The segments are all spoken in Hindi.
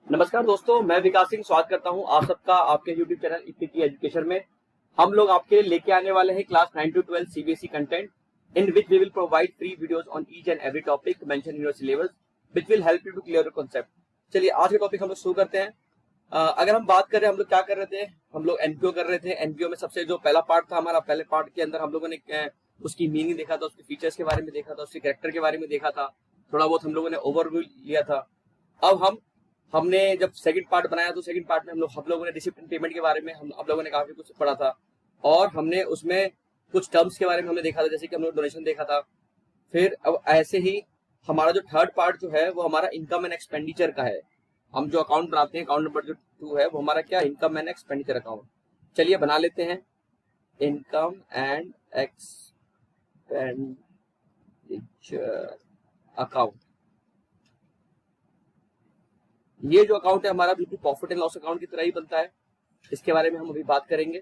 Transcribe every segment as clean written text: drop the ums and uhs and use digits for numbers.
नमस्कार दोस्तों, मैं विकास सिंह स्वागत करता हूं आप सबका आपके YouTube चैनल इक्विटी एजुकेशन में। हम लोग आपके लिए लेके आने वाले हैं class 9 to 12 CBSE content in which we will provide free videos on each and every topic mention in your syllabus which will help you to clear your concept. चलिए आज के टॉपिक हम लोग शुरू करते हैं। अगर हम बात करें हम लोग क्या कर रहे थे, हम लोग एनपीओ कर रहे थे। एनपीओ में सबसे जो पहला पार्ट था हमारा, पहले पार्ट के अंदर हम लोगों ने उसकी मीनिंग देखा था, उसके फीचर्स के बारे में देखा था, उसके कैरेक्टर के बारे में देखा था, थोड़ा बहुत हम लोगों ने ओवरव्यू लिया था। अब हमने जब सेकंड पार्ट बनाया तो सेकंड पार्ट में हम लोगों ने डिसिप्लिन पेमेंट के बारे में हम लोगों ने काफी कुछ पढ़ा था और हमने उसमें कुछ टर्म्स के बारे में हमने देखा था, जैसे कि हम लोग डोनेशन देखा था। फिर अब ऐसे ही हमारा जो थर्ड पार्ट जो है वो हमारा इनकम एंड एक्सपेंडिचर का है। हम जो अकाउंट बनाते हैं, अकाउंट नंबर जो 2 है वो हमारा क्या, इनकम एंड एक्सपेंडिचर अकाउंट। चलिए बना लेते हैं इनकम एंड एक्सपेंडिचर अकाउंट। ये जो अकाउंट है हमारा बिल्कुल प्रॉफिट एंड लॉस अकाउंट की तरह ही बनता है। इसके बारे में हम अभी बात करेंगे।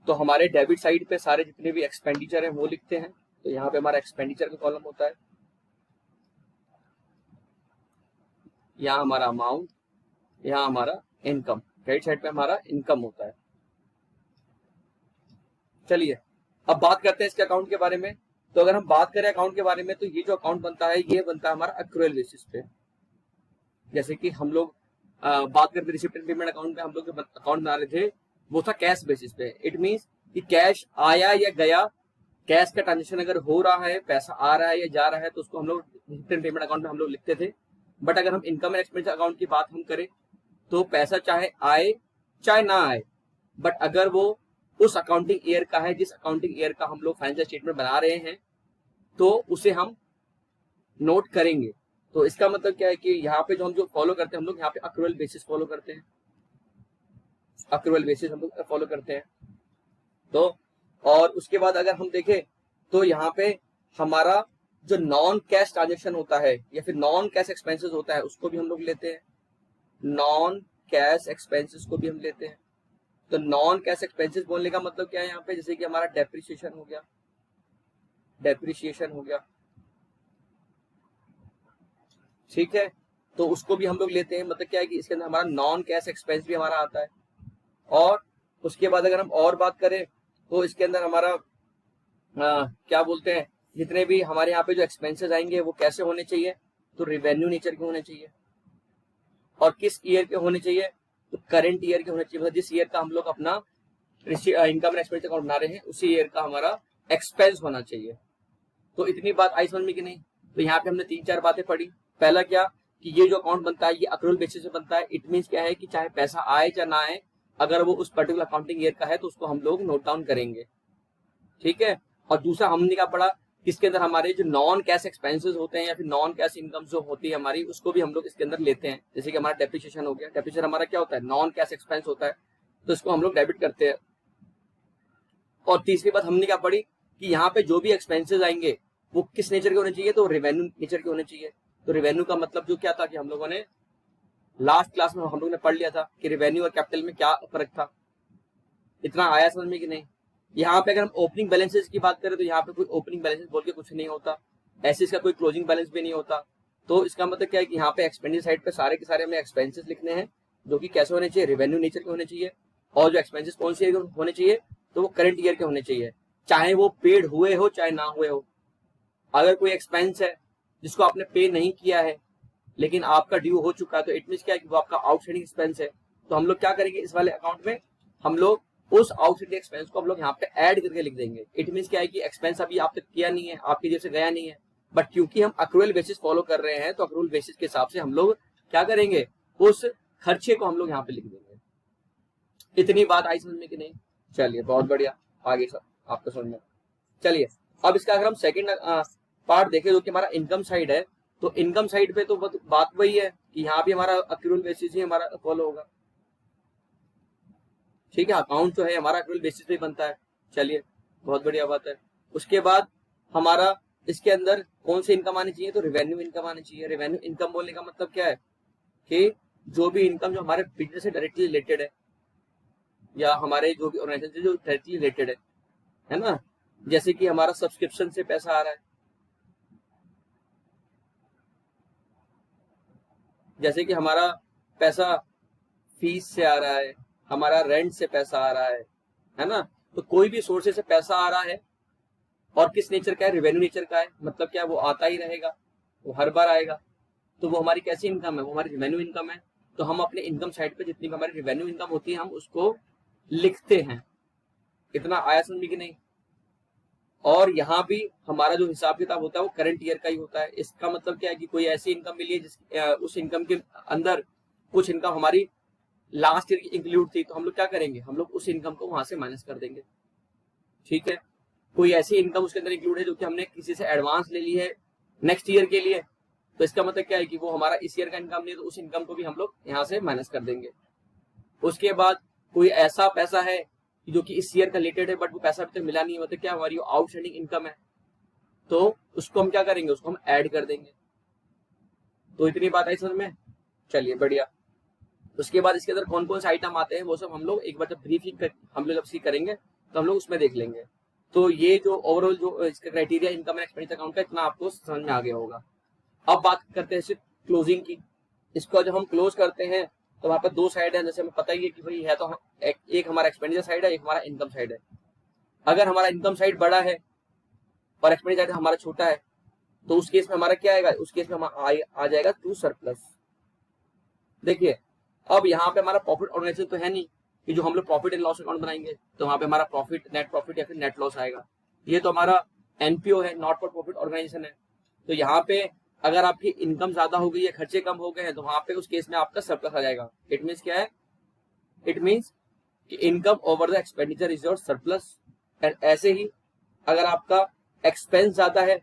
तो हमारे डेबिट साइड पे सारे जितने भी एक्सपेंडिचर हैं वो लिखते हैं। तो यहाँ पे हमारा एक्सपेंडिचर का कॉलम होता है, यहाँ हमारा अमाउंट, यहाँ हमारा इनकम। क्रेडिट साइड पे हमारा इनकम होता है। चलिए अब बात करते हैं इसके अकाउंट के बारे में। तो अगर हम बात करें अकाउंट के बारे में तो ये जो अकाउंट बनता है ये बनता है हमारा एक्रूअल बेसिस पे। जैसे कि हम लोग बात करते रिसिप्ट एंड पेमेंट अकाउंट में, हम लोग जो अकाउंट बना रहे थे वो था कैश बेसिस पे। इट मींस कि कैश आया या गया, कैश का ट्रांजेक्शन अगर हो रहा है, पैसा आ रहा है या जा रहा है तो उसको हम लोग रिसिप्ट एंड पेमेंट अकाउंट में हम लोग लिखते थे। बट अगर हम इनकम एंड एक्सपेंडिचर अकाउंट की बात हम करें तो पैसा चाहे आए चाहे ना आए, बट अगर वो उस अकाउंटिंग ईयर का है जिस अकाउंटिंग ईयर का हम लोग फाइनेंशियल स्टेटमेंट बना रहे हैं तो उसे हम नोट करेंगे। तो इसका मतलब क्या है कि यहाँ पे जो हम जो फॉलो करते हैं, हम लोग यहाँ पे अक्रूअल बेसिस फॉलो करते हैं। अक्रूअल बेसिस हम लोग फॉलो करते हैं। तो और उसके बाद अगर हम देखें तो यहाँ पे हमारा जो नॉन कैश ट्रांजेक्शन होता है या फिर नॉन कैश एक्सपेंसेस होता है उसको भी हम लोग लेते हैं। नॉन कैश एक्सपेंसेस को भी हम लेते हैं। तो नॉन कैश एक्सपेंसेस बोलने का मतलब क्या है यहाँ पे, जैसे कि हमारा डेप्रिसिएशन हो गया, डेप्रिसिएशन हो गया, ठीक है। तो उसको भी हम लोग लेते हैं। मतलब क्या है कि इसके अंदर हमारा नॉन कैश एक्सपेंस भी हमारा आता है। और उसके बाद अगर हम और बात करें तो इसके अंदर हमारा क्या बोलते हैं, जितने भी हमारे यहाँ पे जो एक्सपेंसेस आएंगे वो कैसे होने चाहिए, तो रिवेन्यू नेचर के होने चाहिए। और किस ईयर के होने चाहिए, तो करंट ईयर के होने चाहिए। मतलब जिस ईयर का हम लोग अपना इनकम एंड एक्सपेंडिचर अकाउंट बना रहे हैं उसी ईयर का हमारा एक्सपेंस होना चाहिए। तो इतनी बात आई समझ में कि नहीं। तो यहाँ पे हमने 3-4 बातें पढ़ी। पहला क्या कि ये जो अकाउंट बनता है ये अक्रूवल बेसिस पे बनता है। इट मींस क्या है कि चाहे पैसा आए चाहे ना आए, अगर वो उस पर्टिकुलर अकाउंटिंग ईयर का है तो उसको हम लोग नोट डाउन करेंगे, ठीक है। और दूसरा हमने क्या पढ़ा, इसके अंदर हमारे जो नॉन कैश एक्सपेंसेस होते हैं या फिर नॉन कैश इनकम जो होती है हमारी, उसको भी हम लोग इसके अंदर लेते हैं। जैसे कि हमारा डेप्रिसिएशन हो गया, डेप्रिसिएशन हमारा क्या होता है, नॉन कैश एक्सपेंस होता है, तो इसको हम लोग डेबिट करते हैं। और तीसरी बात हमने क्या पढ़ी कि यहाँ पे जो भी एक्सपेंसेस आएंगे वो किस नेचर के होने चाहिए, तो रेवेन्यू नेचर के होने चाहिए। तो रेवेन्यू का मतलब जो क्या था कि हम लोगों ने लास्ट क्लास में हम लोगों ने पढ़ लिया था कि रेवेन्यू और कैपिटल में क्या फर्क था। इतना आया समझ में कि नहीं। यहाँ पे अगर हम ओपनिंग बैलेंसेस की बात करें तो यहाँ पे कोई ओपनिंग बैलेंसेस बोल के कुछ नहीं होता, ऐसे इसका कोई क्लोजिंग बैलेंस भी नहीं होता। तो इसका मतलब क्या है कि यहाँ पे एक्सपेंडिचर साइड पे सारे के सारे हमें एक्सपेंसेस लिखने हैं जो कि कैसे होने चाहिए, रेवेन्यू नेचर के होने चाहिए। और जो एक्सपेंसेस कौन से होने चाहिए, तो वो करंट ईयर के होने चाहिए, चाहे वो पेड हुए हो चाहे ना हुए हो। अगर कोई एक्सपेंस है जिसको आपने पे नहीं किया है लेकिन आपका ड्यू हो चुका है तो इट मींस क्या है कि वो आपका आउटस्टैंडिंग एक्सपेंस है। तो हम लोग क्या करेंगे, इस वाले अकाउंट में हम लोग उस आउटस्टैंडिंग एक्सपेंस को हम लोग यहाँ पे ऐड करके लिख देंगे। इट मींस क्या है कि एक्सपेंस अभी आप तक किया नहीं है, आपकी जेब से गया नहीं है, बट क्योंकि हम अक्रूवल बेसिस फॉलो कर रहे हैं तो अक्रूवल बेसिस के हिसाब से हम लोग क्या करेंगे, उस खर्चे को हम लोग यहाँ पे लिख देंगे। इतनी बात आई समझ में कि नहीं। चलिए बहुत बढ़िया, आगे सब आपको समझ में। चलिए अब इसका अगर हम सेकंड पार्ट देखें जो कि हमारा इनकम साइड है, तो इनकम साइड पे तो बात वही है कि यहाँ भी हमारा अक्रूवल बेसिस ही हमारा फॉलो होगा, ठीक है। अकाउंट जो है हमारा अक्रूवल बेसिस पे बनता है। चलिए बहुत बढ़िया बात है। उसके बाद हमारा इसके अंदर कौन सी इनकम आनी चाहिए, तो रेवेन्यू इनकम आनी चाहिए। रेवेन्यू इनकम बोलने का मतलब क्या है कि जो भी इनकम जो हमारे बिजनेस से डायरेक्टली रिलेटेड है, या हमारे जो भी ऑर्गेनाइजेशन से जो डायरेक्टली रिलेटेड है ना, जैसे कि हमारा सब्सक्रिप्शन से पैसा आ रहा है, जैसे कि हमारा पैसा फीस से आ रहा है, हमारा रेंट से पैसा आ रहा है ना। तो कोई भी सोर्सेज से पैसा आ रहा है और किस नेचर का है, रेवेन्यू नेचर का है, मतलब क्या वो आता ही रहेगा, वो हर बार आएगा, तो वो हमारी कैसी इनकम है, वो हमारी रेवेन्यू इनकम है। तो हम अपने इनकम साइड पे जितनी भी हमारी रेवेन्यू इनकम होती है हम उसको लिखते हैं। इतना आया समझ में कि नहीं। और यहाँ भी हमारा जो हिसाब किताब होता है वो करंट ईयर का ही होता है। इसका मतलब क्या है कि कोई ऐसी इनकम मिली है जिस उस इनकम के अंदर कुछ इनकम हमारी लास्ट ईयर की इंक्लूड थी, तो हम लोग क्या करेंगे, हम लोग उस इनकम को वहां से माइनस कर देंगे। ठीक है, कोई ऐसी इनकम उसके अंदर इंक्लूड है जो कि हमने किसी से एडवांस ले ली है नेक्स्ट ईयर के लिए, तो इसका मतलब क्या है कि वो हमारा इस ईयर का इनकम नहीं है, तो उस इनकम को भी हम लोग यहाँ से माइनस कर देंगे। उसके बाद कोई ऐसा पैसा है जो कि इस ईयर का रिलेटेड है बट वो पैसा अभी तक मिला नहीं है, मतलब क्या हमारी आउटस्टैंडिंग इनकम है, तो उसको हम क्या करेंगे, उसको हम ऐड कर देंगे। तो इतनी बात आई समझ में, चलिए बढ़िया। उसके बाद इसके अंदर कौन कौन से आइटम आते हैं वो सब हम लोग एक बार जब ब्रीफिंग हम लोग जब करेंगे तो हम लोग उसमें देख लेंगे। तो ये जो ओवरऑल जो इसका criteria income and expenditure account का, इतना आपको समझ में आ गया होगा। अब बात करते हैं सिर्फ क्लोजिंग की। इसको जब हम क्लोज करते हैं तो वहां पर दो साइड है, जैसे हमें पता ही है कि भाई है तो एक हमारा एक्सपेंडिचर साइड है, एक हमारा इनकम साइड है। अगर हमारा इनकम साइड बड़ा है और एक्सपेंडिचर साइड हमारा छोटा है तो उस केस में हमारा क्या आएगा, उस केस में आ जाएगा टू सरप्लस। देखिए अब यहाँ पे हमारा प्रॉफिट ऑर्गेनाइजेशन तो है नहीं कि जो हम लोग प्रॉफिट एंड लॉस अकाउंट बनाएंगे तो वहां पे हमारा प्रॉफिट या फिर नेट लॉस आएगा। ये तो हमारा एनपीओ है, नॉट फॉर प्रॉफिट ऑर्गेनाइजेशन है। तो यहाँ पे अगर आपकी इनकम ज्यादा हो गई है, खर्चे कम हो गए हैं, तो वहां पे उस केस में आपका सरप्लस आ जाएगा। इट मीन्स क्या है, इट मीन्स कि income over the expenditure is your surplus. And ऐसे ही अगर आपका एक्सपेंस ज्यादा है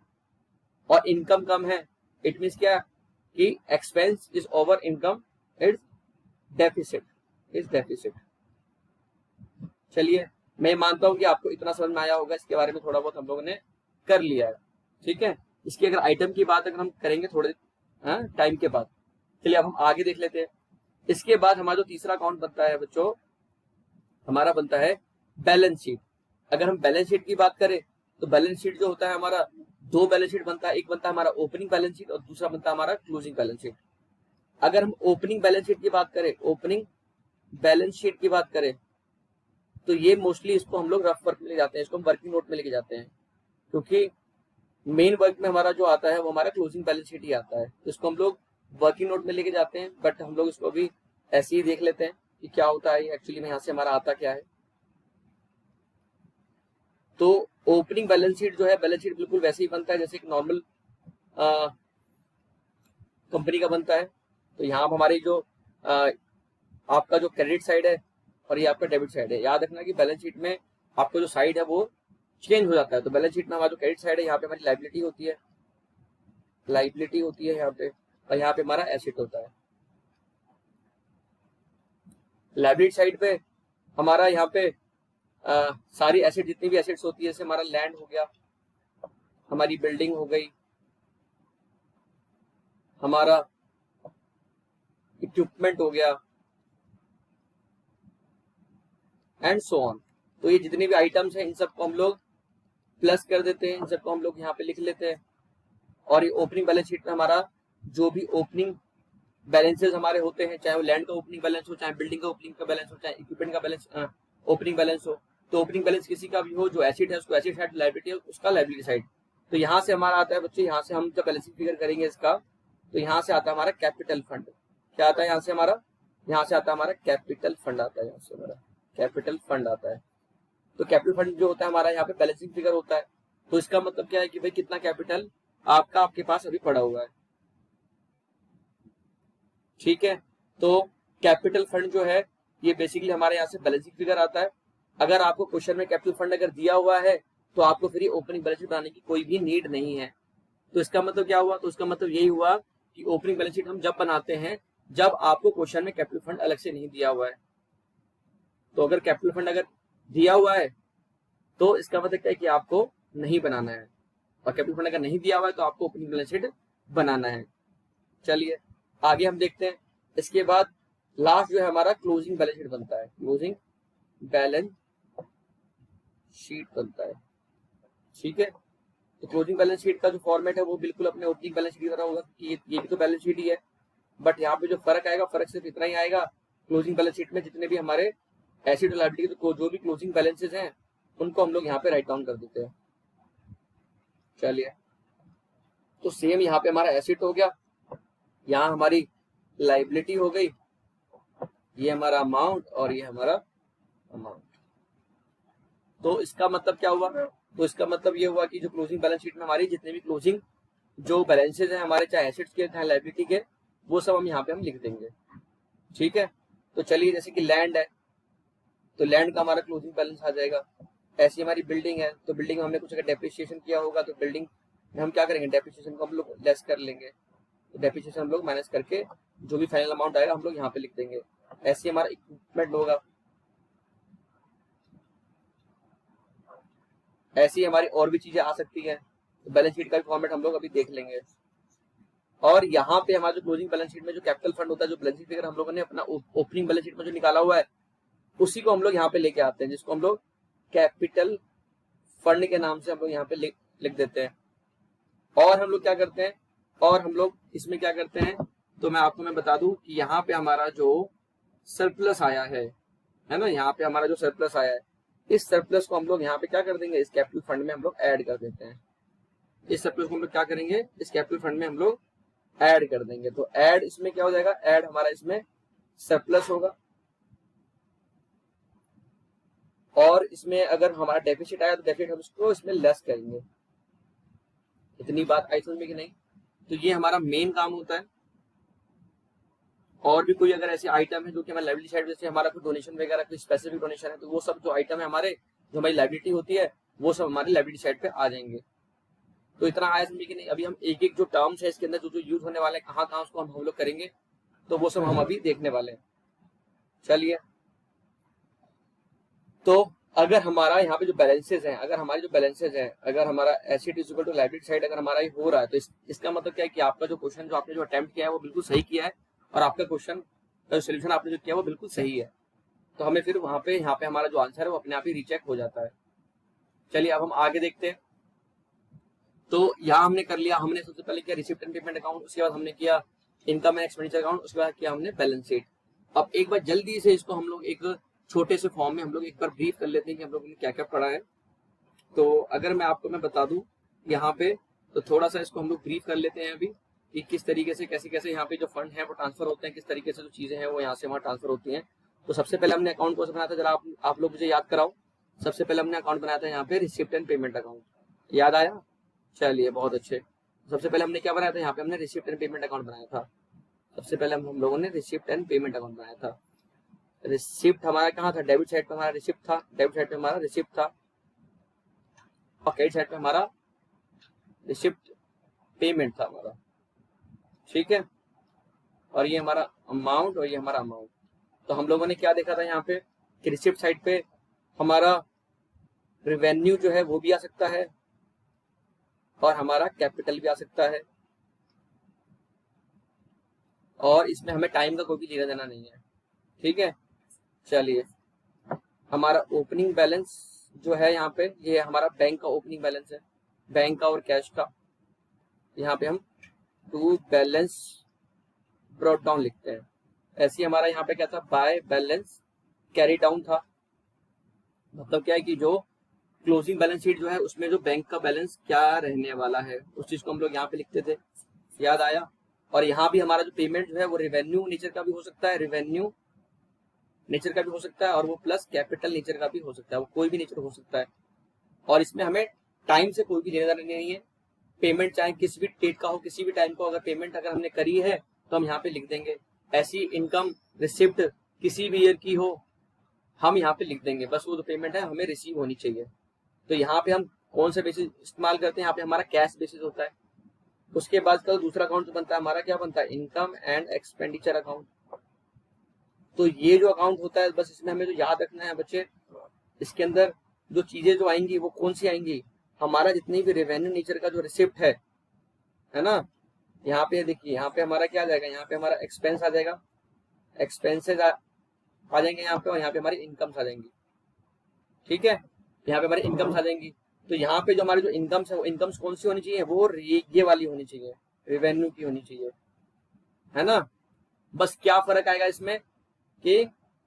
और इनकम कम है, इट मीन्स क्या कि expense is over income is deficit. चलिए मैं मानता हूं कि आपको इतना समझ में आया होगा, इसके बारे में थोड़ा बहुत हम लोगों ने कर लिया है। ठीक है, इसकी अगर आइटम की बात अगर हम करेंगे थोड़े टाइम के बाद, चलिए अब हम आगे देख लेते हैं। इसके बाद हमारा जो तीसरा अकाउंट बनता है बच्चों, हमारा बनता है बैलेंस शीट। अगर हम बैलेंस शीट की बात करें तो बैलेंस शीट जो होता है हमारा, दो बैलेंस शीट बनता है, एक बनता है हमारा ओपनिंग बैलेंस शीट और दूसरा बनता है हमारा क्लोजिंग बैलेंस शीट। अगर हम ओपनिंग बैलेंस शीट की बात करें, ओपनिंग बैलेंस शीट की बात करें तो ये मोस्टली इसको हम लोग रफ वर्क में ले जाते हैं, इसको हम वर्किंग नोट में लेके जाते हैं, क्योंकि मेन वर्क में हमारा जो आता है वो हमारा क्लोजिंग बैलेंस शीट ही आता है। तो इसको हम लोग वर्किंग नोट में लेके जाते हैं, बट हम लोग इसको भी ऐसे ही देख लेते हैं कि क्या होता है एक्चुअली में, यहाँ से हमारा आता क्या है। तो ओपनिंग बैलेंस शीट जो है, बैलेंस शीट बिल्कुल वैसे ही बनता है जैसे एक नॉर्मल कंपनी का बनता है। तो यहाँ पर हमारी जो आपका जो क्रेडिट साइड है और ये आपका डेबिट साइड है। याद रखना कि बैलेंस शीट में आपका जो साइड है वो चेंज हो जाता है। तो बैलेंस शीट में हमारा जो क्रेडिट साइड है, यहाँ पे हमारी लाइबिलिटी होती है, यहाँ पे, और यहाँ पे हमारा एसेट होता है। लाइबिलिटी साइड पे हमारा यहाँ पे सारी एसेट, जितनी भी एसेट्स होती है, जैसे हमारा लैंड हो गया, हमारी बिल्डिंग हो गई, हमारा इक्विपमेंट हो गया एंड सो ऑन। तो ये जितने भी आइटम्स हैं इन सबको हम लोग प्लस कर देते हैं, इन सबको हम लोग यहाँ पे लिख लेते हैं। और ये ओपनिंग बैलेंस शीट में हमारा जो भी ओपनिंग बैलेंसेस हमारे होते हैं, चाहे वो लैंड का ओपनिंग बैलेंस हो, चाहे बिल्डिंग का ओपनिंग का बैलेंस हो, चाहे इक्विपमेंट का बैलेंस ओपनिंग बैलेंस हो, तो ओपनिंग बैलेंस किसी का भी हो, जो एसेट है उसको एसेट साइड, लायबिलिटी है उसका लायबिलिटी साइड। तो यहाँ से हमारा आता है बच्चे, यहाँ से हम जब बैलेंसिंग फिगर करेंगे इसका, तो यहाँ से आता है हमारा कैपिटल फंड। क्या आता है यहाँ से हमारा, यहाँ से आता है हमारा कैपिटल फंड आता है, यहाँ से हमारा कैपिटल फंड आता है। तो कैपिटल फंड जो होता है हमारा यहाँ पे बैलेंसिंग फिगर होता है। तो इसका मतलब क्या है कि भाई कितना कैपिटल आपके पास अभी पड़ा हुआ है। ठीक है, तो कैपिटल फंड जो है ये बेसिकली हमारे यहाँ से बैलेंसिंग फिगर आता है। अगर आपको क्वेश्चन में कैपिटल फंड अगर दिया हुआ है तो आपको फिर ओपनिंग बैलेंस शीट बनाने की कोई भी नीड नहीं है। तो इसका मतलब क्या हुआ, तो इसका मतलब यही हुआ कि ओपनिंग बैलेंस शीट हम जब बनाते हैं जब आपको क्वेश्चन में कैपिटल फंड अलग से नहीं दिया हुआ है। तो अगर कैपिटल फंड अगर दिया हुआ है तो इसका मतलब क्या है कि आपको नहीं बनाना है, और कैपिटल फंड अगर नहीं दिया हुआ है तो आपको ओपनिंग बैलेंस शीट बनाना है। चलिए आगे हम देखते हैं। इसके बाद लास्ट जो है हमारा क्लोजिंग बैलेंस शीट बनता है, क्लोजिंग बैलेंस शीट बनता है। ठीक है, तो क्लोजिंग बैलेंस शीट का जो फॉर्मेट है वो बिल्कुल अपने ओपनिंग बैलेंस शीट की तरह होगा कि ये भी तो बैलेंस शीट ही है, बट यहाँ पे जो फर्क आएगा, फर्क सिर्फ इतना ही आएगा, क्लोजिंग बैलेंस शीट में जितने भी हमारे एसेट और लायबिलिटी के जो भी क्लोजिंग बैलेंसेज हैं उनको हम लोग यहाँ पे राइट डाउन कर देते हैं। चलिए, तो सेम यहाँ पे हमारा एसेट हो गया, यहाँ हमारी लाइबिलिटी हो गई, ये हमारा अमाउंट और ये हमारा अमाउंट। तो इसका मतलब क्या हुआ, तो इसका मतलब ये हुआ कि जो क्लोजिंग बैलेंस शीट में हमारी जितने भी क्लोजिंग जो बैलेंसेज हैं हमारे, चाहे एसेट्स के चाहे लायबिलिटी के, वो सब हम यहाँ पे हम लिख देंगे। ठीक है, तो चलिए जैसे कि लैंड है तो लैंड का हमारा क्लोजिंग बैलेंस आ जाएगा। ऐसी हमारी बिल्डिंग है तो बिल्डिंग में हमने कुछ अगर डेप्रिसिएशन किया होगा तो बिल्डिंग में हम क्या करेंगे, डेप्रिसिएशन को हम लोग लेस कर लेंगे, तो डेप्रिसिएशन हम लोग माइनस करके जो भी फाइनल अमाउंट आएगा हम लोग यहाँ पे लिख देंगे। ऐसे हमारा इक्विपमेंट होगा, ऐसी हमारी और भी चीजें आ सकती हैं, तो बैलेंस शीट का भी फॉर्मेट हम लोग अभी देख लेंगे। और यहाँ पे हमारा जो क्लोजिंग बैलेंस शीट में जो कैपिटल फंड होता है, जो बैलेंस शीट फिगर हम लोगों ने अपना ओपनिंग बैलेंस शीट में जो निकाला हुआ है, उसी को हम लोग यहाँ पे लेके आते हैं, जिसको हम लोग कैपिटल फंड के नाम से हम लोग यहाँ पे लिख देते हैं। और हम लोग क्या करते हैं, और हम लोग इसमें क्या करते हैं, तो मैं आपको मैं बता दूं कि यहाँ पे हमारा जो सरप्लस आया है ना, यहाँ पे हमारा जो सरप्लस आया है, इस सरप्लस को हम लोग यहाँ पे क्या कर देंगे, इस कैपिटल फंड में हम लोग ऐड कर देते हैं। इस सरप्लस को हम लोग क्या करेंगे, इस कैपिटल फंड में हम लोग ऐड कर देंगे। तो ऐड इसमें क्या हो जाएगा, ऐड हमारा इसमें सरप्लस होगा, और इसमें अगर हमारा डेफिसिट आया तो डेफिसिट हम इसको इसमें लेस करेंगे। इतनी बात आई समझ में कि नहीं? तो ये हमारा मेन काम होता है। और भी कोई अगर ऐसे आइटम है जो कि हमारे लायबिलिटी साइड, जैसे हमारा कोई डोनेशन वगैरह कोई स्पेसिफिक डोनेशन है, तो वो सब जो आइटम है हमारे, जो हमारी लायबिलिटी होती है, वो सब हमारी लायबिलिटी साइड पे आ जाएंगे। तो इतना आया समझे कि नहीं? अभी हम एक एक जो टर्म्स है इसके अंदर जो जो यूज होने वाले हैं, कहाँ कहाँ उसको हम लोग करेंगे, तो वो सब हम अभी देखने वाले हैं। चलिए, तो अगर हमारा यहाँ पे जो बैलेंसेज हैं, अगर हमारे जो बैलेंसेज हैं, अगर हमारा asset is equal to liability side अगर हमारा हो रहा है, तो इसका मतलब क्या है कि आपका जो क्वेश्चन जो आपने जो अटेम्प्ट किया है वो बिल्कुल सही किया है, और आपका क्वेश्चन का सोल्यूशन आपने जो किया वो बिल्कुल सही है। तो हमें फिर वहां पे यहाँ पे हमारा जो आंसर है वो अपने आप ही रीचेक हो जाता है। चलिए, अब हम आगे देखते हैं। तो यहाँ हमने कर लिया, हमने सबसे पहले किया रिसिप्ट एंड पेमेंट अकाउंट, उसके बाद हमने किया इनकम एंड एक्सपेंडिचर अकाउंट, उसके बाद किया हमने बैलेंस शीट। अब एक बार जल्दी से इसको हम लोग एक छोटे से फॉर्म में हम लोग एक बार ब्रीफ कर लेते हैं कि हम लोगों ने क्या क्या पढ़ा है। तो अगर मैं आपको मैं बता दूं यहाँ पे, तो थोड़ा सा इसको हम लोग ब्रीफ कर लेते हैं अभी कि किस तरीके से कैसे कैसे यहाँ पे जो फंड है वो ट्रांसफर होते हैं, किस तरीके से जो चीजें हैं वो यहाँ से वहाँ ट्रांसफर होती हैं। तो सबसे पहले हमने अकाउंट कौन सा बनाया था, जरा आप लोग मुझे याद कराओ। सबसे पहले हमने अकाउंट बनाया था यहाँ पे रिसिप्ट एंड पेमेंट अकाउंट, याद आया? चलिए, बहुत अच्छे। सबसे पहले हमने क्या बनाया था, यहाँ पे हमने रिसिप्ट एंड पेमेंट अकाउंट बनाया था। सबसे पहले हम लोगों ने रिसिप्ट एंड पेमेंट अकाउंट बनाया था। रिसिप्ट हमारा कहाँ था, डेबिट साइड पे हमारा रिसिप्ट था, डेबिट साइड पे हमारा रिसिप्ट था, और क्रेडिट साइड पे हमारा रिसिप्ट पेमेंट था हमारा। ठीक है, और ये हमारा अमाउंट और ये हमारा अमाउंट। तो हम लोगों ने क्या देखा था यहाँ पे कि रिसिप्ट साइड पे हमारा रेवेन्यू जो है वो भी आ सकता है, और हमारा कैपिटल भी आ सकता है, और इसमें हमें टाइम का कोई भी लेना देना नहीं है। ठीक है, चलिए, हमारा ओपनिंग बैलेंस जो है यहाँ पे, ये हमारा बैंक का ओपनिंग बैलेंस है, बैंक का और कैश का। यहाँ पे हम टू बैलेंस ब्रॉट डाउन लिखते हैं। ऐसे हमारा यहाँ पे क्या था, बाय बैलेंस कैरी डाउन था। मतलब क्या है कि जो क्लोजिंग बैलेंस शीट जो है उसमें जो बैंक का बैलेंस क्या रहने वाला है उस चीज को हम लोग यहाँ पे लिखते थे, याद आया? और यहाँ भी हमारा जो पेमेंट जो है वो रेवेन्यू नेचर का भी हो सकता है, रेवेन्यू नेचर का भी हो सकता है, और वो प्लस कैपिटल नेचर का भी हो सकता है, वो कोई भी नेचर हो सकता है। और इसमें हमें टाइम से कोई भी लेना देना नहीं है। पेमेंट चाहे किसी भी डेट का हो, किसी भी टाइम को, अगर पेमेंट अगर हमने करी है तो हम यहाँ पे लिख देंगे। ऐसी इनकम रिसिप्ट किसी भी ईयर की हो हम यहाँ पे लिख देंगे, बस वो जो पेमेंट है हमें रिसीव होनी चाहिए। तो यहाँ पे हम कौन सा बेसिस इस्तेमाल करते हैं, यहाँ पे हमारा कैश बेसिस होता है। उसके बाद का दूसरा अकाउंट जो बनता है हमारा, क्या बनता है, इनकम एंड एक्सपेंडिचर अकाउंट। तो ये जो अकाउंट होता है, बस इसमें हमें जो याद रखना है बच्चे, इसके अंदर जो चीजें जो आएंगी वो कौन सी आएंगी, हमारा जितनी भी रेवेन्यू नेचर का जो रिसिप्ट है ना, यहाँ पे देखिए, यहाँ पे हमारा क्या आ जाएगा, यहाँ पे हमारा एक्सपेंस आ जाएगा, एक्सपेंसेस आ जाएंगे यहाँ पे, और यहाँ पे हमारी इनकम्स आ जाएंगी। ठीक है, यहाँ पे हमारी इनकम्स आ जाएंगी। तो यहाँ पे जो हमारी जो इनकम्स है वो इनकम्स कौन सी होनी चाहिए, वो ये वाली होनी चाहिए, रेवेन्यू की होनी चाहिए, है ना। बस क्या फर्क आएगा इसमें कि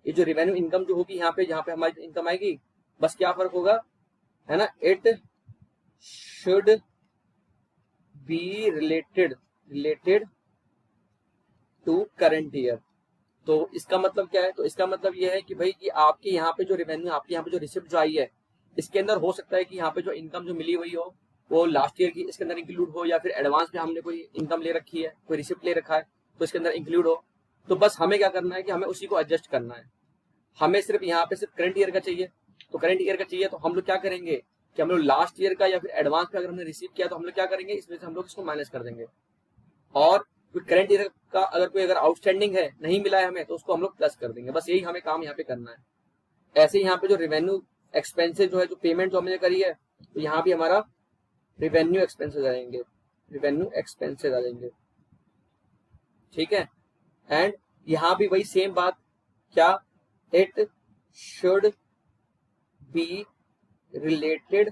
ये जो रेवेन्यू इनकम जो होगी यहाँ पे, जहाँ पे हमारी इनकम आएगी, बस क्या फर्क होगा, है ना, it should be related to current year. तो इसका मतलब क्या है, तो इसका मतलब ये है कि भाई कि आपके यहाँ पे जो रेवेन्यू, आपके यहाँ पे जो रिसिप्ट जो आई है, इसके अंदर हो सकता है कि यहाँ पे जो इनकम जो मिली हुई हो वो लास्ट ईयर की इसके अंदर इंक्लूड हो, या फिर एडवांस में हमने कोई इनकम ले रखी है, कोई रिसिप्ट ले रखा है तो इसके अंदर इंक्लूड हो। तो बस हमें क्या करना है कि हमें उसी को एडजस्ट करना है। हमें सिर्फ यहाँ पे सिर्फ करंट ईयर का चाहिए, तो करंट ईयर का चाहिए तो हम लोग क्या करेंगे कि हम लोग लास्ट ईयर का या फिर एडवांस में अगर हमने रिसीव किया तो हम लोग क्या करेंगे, इसमें से हम लोग इसको माइनस कर देंगे। और करंट ईयर का अगर कोई अगर आउटस्टैंडिंग है, नहीं मिला है हमें, तो उसको हम लोग प्लस कर देंगे। बस यही हमें काम यहाँ पे करना है। ऐसे ही यहाँ पे जो रेवेन्यू एक्सपेंसेस जो है, जो पेमेंट जो हमने करी है, तो यहाँ भी हमारा रेवेन्यू एक्सपेंसेस आएंगे, रेवेन्यू एक्सपेंसेस आ जाएंगे, ठीक है। एंड यहाँ भी वही सेम बात, क्या, it should be related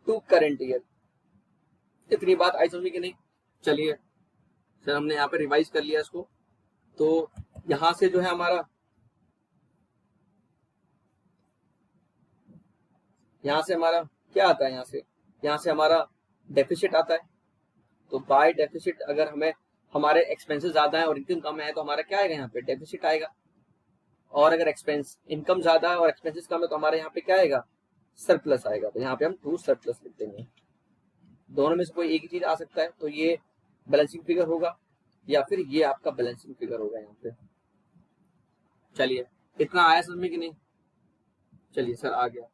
to current year. इतनी बात आई समझ में कि नहीं। चलिए सर, हमने यहाँ पे रिवाइज कर लिया इसको। तो यहाँ से जो है हमारा, यहाँ से हमारा क्या आता है, यहाँ से हमारा डेफिसिट आता है। तो बाय डेफिसिट अगर हमें हमारे एक्सपेंसेस ज्यादा है और इनकम कम है तो हमारा क्या आएगा, यहाँ पे डेफिसिट आएगा। और अगर एक्सपेंस इनकम ज्यादा है और एक्सपेंसेस कम है तो हमारे यहाँ पे क्या आएगा, सरप्लस आएगा। तो यहाँ पे हम टू सरप्लस लिख देंगे। दोनों में से कोई एक ही चीज आ सकता है, तो ये बैलेंसिंग फिगर होगा या फिर ये आपका बैलेंसिंग फिगर होगा यहाँ पे। चलिए, इतना आया समझ में कि नहीं। चलिए सर, आ गया।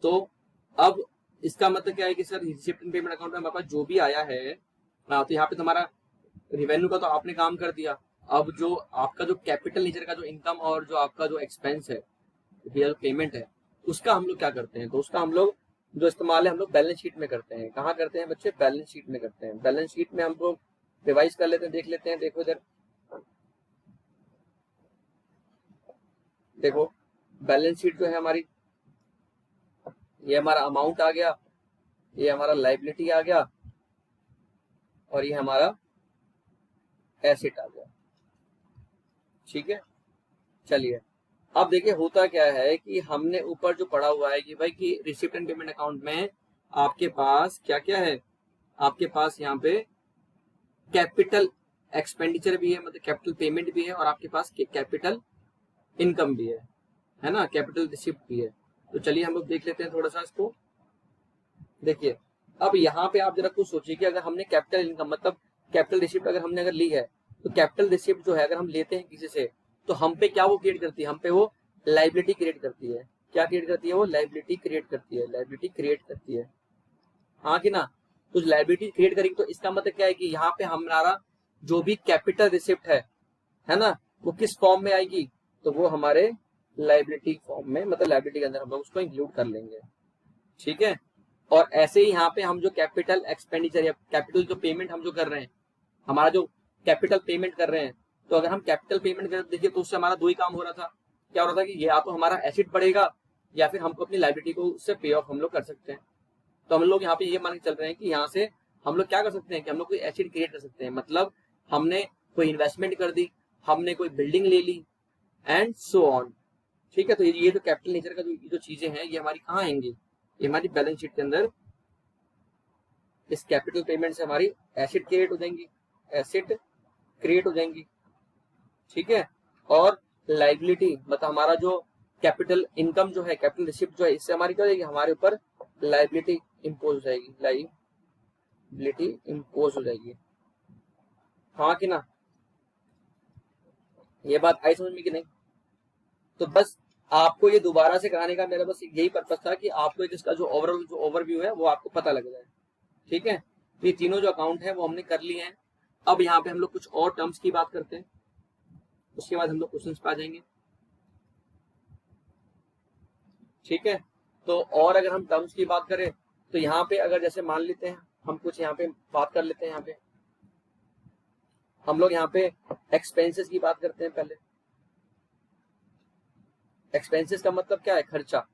तो अब इसका मतलब क्या है कि sir receipt and payment account में हमारे पास जो भी आया है, तो यहाँ पे तुम्हारा रिवेन्यू का तो आपने काम कर दिया। अब जो आपका जो कैपिटल नेचर का जो इनकम और जो आपका जो एक्सपेंस है, जो पेमेंट है, उसका हम लोग क्या करते हैं, तो उसका हम लोग जो इस्तेमाल है हम लोग बैलेंस शीट में करते हैं। कहाँ करते हैं बच्चे, बैलेंस शीट में करते हैं। बैलेंस शीट में हम लोग रिवाइज कर लेते हैं, देख लेते हैं। देखो इधर, देखो बैलेंस शीट जो है हमारी, ये हमारा अमाउंट आ गया, ये हमारा लाइबिलिटी आ गया, और ये हमारा एसेट आ गया, ठीक है। चलिए, अब देखिए होता क्या है कि हमने ऊपर जो पढ़ा हुआ है कि भाई कि रिसिप्ट एंड पेमेंट अकाउंट में आपके पास क्या क्या है, आपके पास यहाँ पे कैपिटल एक्सपेंडिचर भी है, मतलब कैपिटल पेमेंट भी है, और आपके पास कैपिटल इनकम भी है ना, कैपिटल रिसिप्ट भी है। तो चलिए हम लोग देख लेते हैं थोड़ा सा इसको। देखिए, अब यहाँ पे आप जरा कुछ सोचिए कि अगर हमने कैपिटल इनकम मतलब कैपिटल रिसिप्ट अगर हमने अगर ली है, तो कैपिटल रिसिप्ट जो है अगर हम लेते हैं किसी से, तो हम पे क्या वो क्रिएट करती है, हम पे वो लाइबिलिटी क्रिएट करती है। क्या क्रिएट करती है, वो लाइबिलिटी क्रिएट करती है, लाइबिलिटी क्रिएट करती है, हाँ कि ना। तो लाइबिलिटी क्रिएट करेगी तो इसका मतलब क्या है कि यहाँ पे हमारा जो भी कैपिटल रिसिप्ट है ना, वो किस फॉर्म में आएगी, तो वो हमारे लाइबिलिटी फॉर्म में, मतलब लाइबिलिटी के अंदर हम लोग उसको इंक्लूड कर लेंगे, ठीक है। और ऐसे ही यहाँ पे हम जो कैपिटल एक्सपेंडिचर या कैपिटल जो पेमेंट हम जो कर रहे हैं, हमारा जो कैपिटल पेमेंट कर रहे हैं, तो अगर हम कैपिटल पेमेंट कर देखिए तो उससे हमारा दो ही काम हो रहा था। क्या हो रहा था कि या तो हमारा एसेट बढ़ेगा या फिर हमको अपनी लाइबिलिटी को उससे पे ऑफ हम लोग कर सकते हैं। तो हम लोग यहाँ पे ये मान के चल रहे हैं कि यहाँ से हम लोग क्या कर सकते हैं कि हम लोग कोई एसेट क्रिएट कर सकते हैं, मतलब हमने कोई इन्वेस्टमेंट कर दी, हमने कोई बिल्डिंग ले ली, एंड सो ऑन, ठीक है। तो ये जो कैपिटल नेचर का जो चीजें हैं ये हमारी कहाँ आएंगी, ये हमारी बैलेंस शीट के अंदर। इस कैपिटल पेमेंट से हमारी एसेट क्रिएट हो जाएंगी, एसेट क्रिएट हो जाएंगी, ठीक है। और लाइबिलिटी मतलब हमारा जो कैपिटल इनकम जो है, कैपिटल रिसिप्ट जो है, इससे हमारी क्या हो जाएगी, हमारे ऊपर लाइबिलिटी इम्पोज हो जाएगी, लाइबिलिटी इम्पोज हो जाएगी, हाँ कि ना। ये बात आई समझ में कि नहीं। तो बस आपको ये दोबारा से कराने का मेरा बस यही पर्पज था कि आपको इसका जो ओवरऑल जो ओवरव्यू है वो आपको पता लग जाए, ठीक है। तो ये तीनों जो अकाउंट है वो हमने कर लिए हैं। अब यहाँ पे हम लोग कुछ और टर्म्स की बात करते हैं, उसके बाद हम लोग क्वेश्चंस पे आ जाएंगे, ठीक है। तो और अगर हम टर्म्स की बात करें तो यहाँ पे अगर जैसे मान लेते हैं हम कुछ यहाँ पे बात कर लेते हैं, यहाँ पे हम लोग यहाँ पे एक्सपेंसेस की बात करते हैं पहले। एक्सपेंसेस का मतलब क्या है, खर्चा,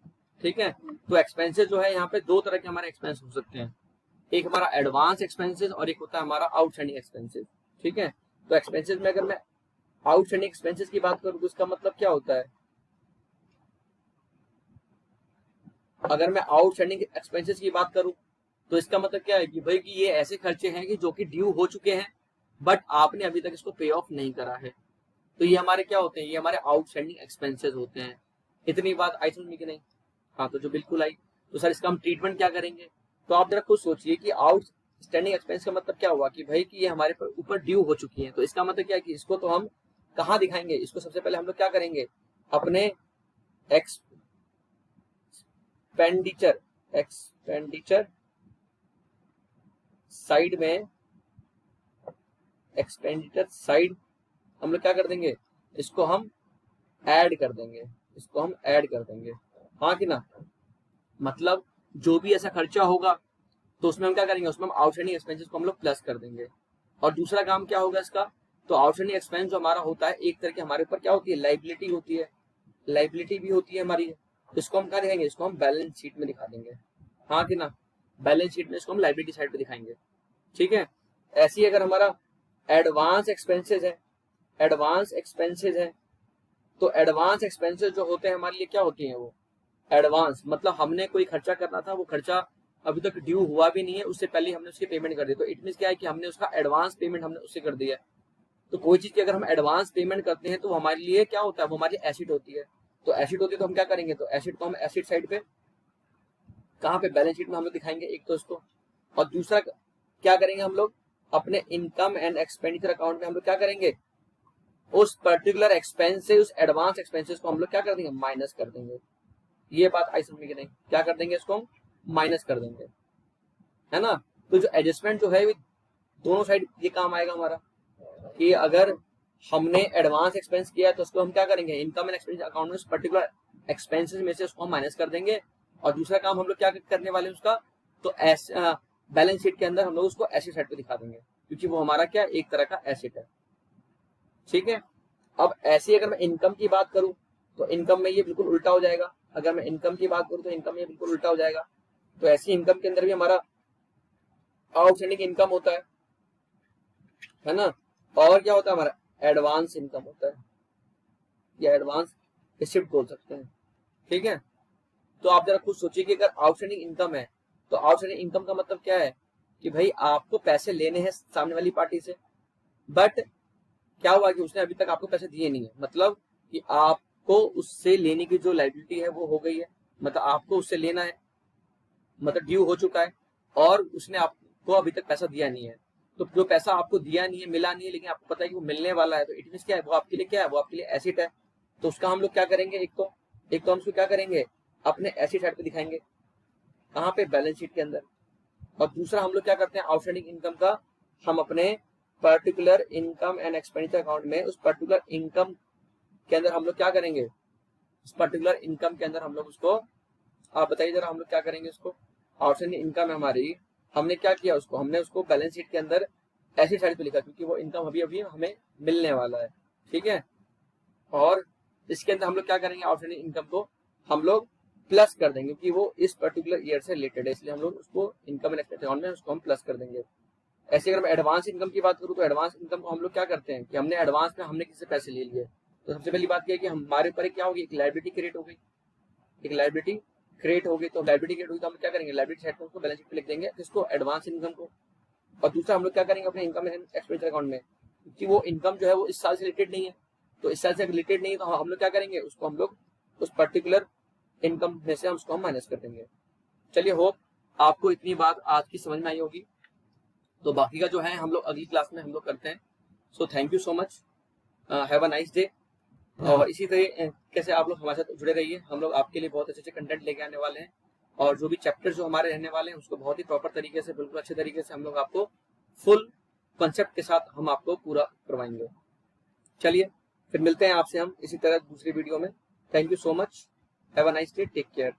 ठीक है। तो एक्सपेंसेस जो है यहाँ पे दो तरह के हमारे एक्सपेंस हो सकते हैं, एक हमारा एडवांस एक्सपेंसेस और एक होता है हमारा आउटस्टैंडिंग एक्सपेंसेस, ठीक है। तो एक्सपेंसेस में अगर मैं आउटस्टैंडिंग एक्सपेंसेस की बात करूँ तो इसका मतलब क्या होता है, अगर मैं आउटस्टैंडिंग एक्सपेंसेस की बात करूं तो इसका मतलब क्या है कि भाई कि ये ऐसे खर्चे हैं कि जो कि ड्यू हो चुके हैं बट आपने अभी तक इसको पे ऑफ नहीं करा है, तो ये हमारे क्या होते हैं, ये हमारे आउटस्टैंडिंग एक्सपेंसेस होते हैं। इतनी बात आई समझ में कि नहीं? हाँ तो जो बिल्कुल आई। तो सर इसका हम ट्रीटमेंट क्या करेंगे, तो आप जरा खुद सोचिए कि आउटस्टैंडिंग एक्सपेंस का मतलब क्या हुआ कि भाई कि ये हमारे ऊपर ड्यू हो चुकी है, तो इसका मतलब क्या है कि इसको तो हम कहाँ दिखाएंगे, इसको सबसे पहले हम लोग क्या करेंगे, अपने एक्सपेंडिचर साइड में, एक्सपेंडिचर साइड हम लोग क्या कर देंगे, इसको हम ऐड कर देंगे, इसको हम ऐड कर देंगे, हाँ कि ना। मतलब जो भी ऐसा खर्चा होगा तो उसमें हम क्या करेंगे, उसमें हम आउटस्टैंडिंग एक्सपेंसेस को हम लोग प्लस कर देंगे। और दूसरा काम क्या होगा इसका, तो आउटस्टैंडिंग एक्सपेंस जो हमारा होता है एक तरह की हमारे ऊपर क्या होती है, लाइबिलिटी होती है, लाइबिलिटी भी होती है हमारी, इसको हम क्या दिखाएंगे, इसको हम बैलेंस शीट में दिखा देंगे, हाँ कि ना। बैलेंस शीट में इसको हम लाइबिलिटी साइड पे दिखाएंगे, ठीक है। ऐसी अगर हमारा एडवांस एक्सपेंसेस है, एडवांस एक्सपेंसेस है, तो एडवांस एक्सपेंसेस जो होते हैं हमारे लिए क्या होती हैं, वो एडवांस मतलब हमने कोई खर्चा करना था, वो खर्चा अभी तक ड्यू हुआ भी नहीं है, उससे पहले हमने उसकी पेमेंट कर दी, तो इट मीन क्या है कि हमने उसका एडवांस पेमेंट हमने उससे कर दिया। तो कोई चीज की अगर हम एडवांस पेमेंट करते हैं तो हमारे लिए क्या होता है, वो हमारी एसिड होती है। तो एसिड होती है तो हम क्या करेंगे, तो एसिड को हम एसिड साइड पे कहाँ पे, बैलेंस शीट में हम लोग दिखाएंगे एक तो इसको, और दूसरा क्या करेंगे हम लोग, अपने इनकम एंड एक्सपेंडिचर अकाउंट में हम लोग क्या करेंगे, उस पर्टिकुलर एक्सपेंस से उस एडवांस एक्सपेंसेस को हम लोग क्या कर देंगे, माइनस कर देंगे। ये बात आई समझ में कि नहीं, क्या कर देंगे, इसको हम माइनस कर देंगे, है ना। तो जो एडजस्टमेंट जो है दोनों साइड ये काम आएगा हमारा, कि अगर हमने एडवांस एक्सपेंस किया है तो उसको हम क्या करेंगे, इनकम एंड एक्सपेंस अकाउंट में पर्टिकुलर एक्सपेंसेस में से उसको हम माइनस कर देंगे। और दूसरा काम हम लोग क्या करने वाले हैं उसका, तो बैलेंस शीट के अंदर हम लोग उसको एसेट साइड पे दिखा देंगे, क्योंकि वो हमारा क्या एक तरह का एसेट है, ठीक है। अब ऐसे अगर मैं इनकम की बात करूं तो इनकम में ये बिल्कुल उल्टा हो जाएगा, अगर मैं इनकम की बात करूं तो इनकम में बिल्कुल उल्टा हो जाएगा। तो ऐसी इनकम के अंदर भी हमारा आउटस्टैंडिंग इनकम होता है ना। और क्या होता है हमारा, एडवांस इनकम होता है, या एडवांस रिसिप्ट बोल सकते हैं, ठीक है। तो आप जरा खुद सोचिए कि अगर आउटस्टैंडिंग इनकम है तो आउटस्टैंडिंग इनकम का मतलब क्या है, कि भाई आपको पैसे लेने हैं सामने वाली पार्टी से, बट क्या हुआ कि उसने अभी तक आपको पैसे दिए नहीं है, मतलब कि आपको उससे लेने की जो लायबिलिटी है वो हो गई है, मतलब आपको उससे लेना है, मतलब ड्यू हो चुका है, और उसने आपको अभी तक पैसा दिया नहीं है। तो जो पैसा आपको दिया नहीं है, मिला नहीं है, लेकिन आपको पता है कि वो मिलने वाला है, तो इट मींस क्या है, वो आपके लिए क्या है, वो आपके लिए एसेट है। तो उसका हम लोग क्या करेंगे, एक तो हम उसको क्या करेंगे, अपने एसेट साइड पे दिखाएंगे, कहाँ पे, बैलेंस शीट के अंदर। और दूसरा हम लोग क्या करते हैं, आउटस्टैंडिंग इनकम का हम अपने particular income and expenditure account में उस पर्टिकुलर इनकम के अंदर हम लोग क्या करेंगे, उस पर्टिकुलर इनकम के अंदर हम लोग उसको, आप बताइए जरा, हम लोग क्या करेंगे उसको, आउटस्टैंडिंग इनकम है हमारी, हमने क्या किया उसको, हमने उसको बैलेंस शीट के अंदर ऐसी साइड पे लिखा क्योंकि वो इनकम अभी अभी हमें मिलने वाला है, ठीक है। और इसके अंदर हम लोग क्या करेंगे, आउटस्टैंडिंग इनकम को हम लोग प्लस कर देंगे कि वो इस पर्टिकुलर ईयर से रिलेटेड है, इसलिए हम लोग उसको इनकम एंड एक्सपेंस अकाउंट में उसको हम प्लस कर देंगे। ऐसे अगर मैं एडवांस इनकम की बात करूँ तो एडवांस इनकम को हम लोग क्या करते हैं कि हमने एडवांस में हमने किसी से पैसे ले लिए, तो सबसे पहली बात यह कि हमारे ऊपर क्या होगी, एक लायबिलिटी क्रिएट हो गई, एक लायबिलिटी क्रिएट होगी। तो लायबिलिटी क्रिएट होगी तो हम क्या करेंगे, लायबिलिटी साइड में उसको बैलेंस शीट पे लिख देंगे, किसको, एडवांस इनकम को। और दूसरा हम लोग क्या करेंगे अपने इनकम एंड एक्सपेंडिचर अकाउंट में, क्योंकि वो इनकम जो है वो इस साल से रिलेटेड नहीं है, तो इस साल से रिलेटेड नहीं है, तो हम लोग क्या करेंगे, उसको हम लोग उस पर्टिकुलर इनकम में से हम उसको हम माइनस कर देंगे। चलिए, होप आपको इतनी बात आज की समझ में आई होगी। तो बाकी का जो है हम लोग अगली क्लास में हम लोग करते हैं। So thank you so much, have a nice day. और इसी तरह कैसे आप लोग हमारे साथ जुड़े रहिए, हम लोग आपके लिए बहुत अच्छे अच्छे कंटेंट लेके आने वाले हैं, और जो भी चैप्टर जो हमारे रहने वाले हैं उसको बहुत ही प्रॉपर तरीके से, बिल्कुल अच्छे तरीके से हम लोग आपको फुल कॉन्सेप्ट के साथ हम आपको पूरा करवाएंगे। चलिए फिर मिलते हैं आपसे हम इसी तरह दूसरी वीडियो में। Thank you so much, have a nice day, take care.